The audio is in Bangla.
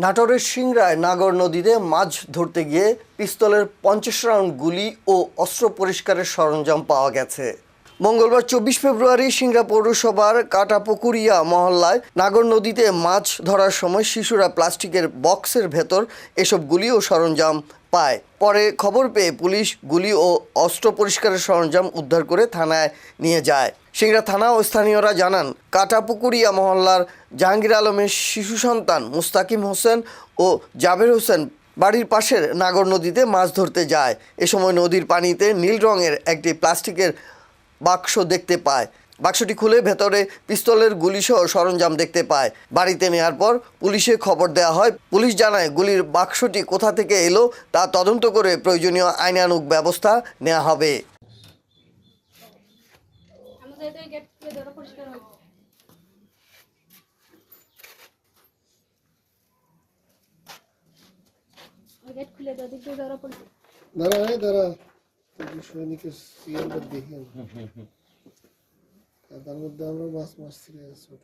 নাটোরের সিংড়ায় নাগর নদীতে মাছ ধরতে গিয়ে পিস্তলের 50 রাউন্ড গুলি ও অস্ত্র পরিষ্কারের সরঞ্জাম পাওয়া গেছে। মঙ্গলবার 24 ফেব্রুয়ারি সিংড়া পৌরসভার কাটাপুকুরিয়া মহল্লায় নাগর নদীতে মাছ ধরার সময় শিশুরা প্লাস্টিকের বক্সের ভেতর এসব গুলি ও সরঞ্জাম পায়। পরে খবর পেয়ে পুলিশ গুলি ও অস্ত্র পরিষ্কারের সরঞ্জাম উদ্ধার করে থানায় নিয়ে যায়। সিংড়া থানা ও স্থানীয়রা জানান, কাটাপুকুরিয়া মহল্লার জাহাঙ্গীর আলমের শিশু সন্তান মুস্তাকিম হোসেন ও জাবের হোসেন বাড়ির পাশের নাগর নদীতে মাছ ধরতে যায়। এ সময় নদীর পানিতে নীল রঙের একটি প্লাস্টিকের বাক্স দেখতে পায়। বাক্সটি খুলে ভেতরে পিস্তলের গুলিসহ সরঞ্জাম দেখতে পায়। বাড়িতে নেওয়ার পর পুলিশে খবর দেওয়া হয়। পুলিশ জানায়, গুলির বাক্সটি কোথা থেকে এলো তা তদন্ত করে প্রয়োজনীয় আইনানুগ ব্যবস্থা নেওয়া হবে। তার মধ্যে আমরা মাছ মারছি ছোট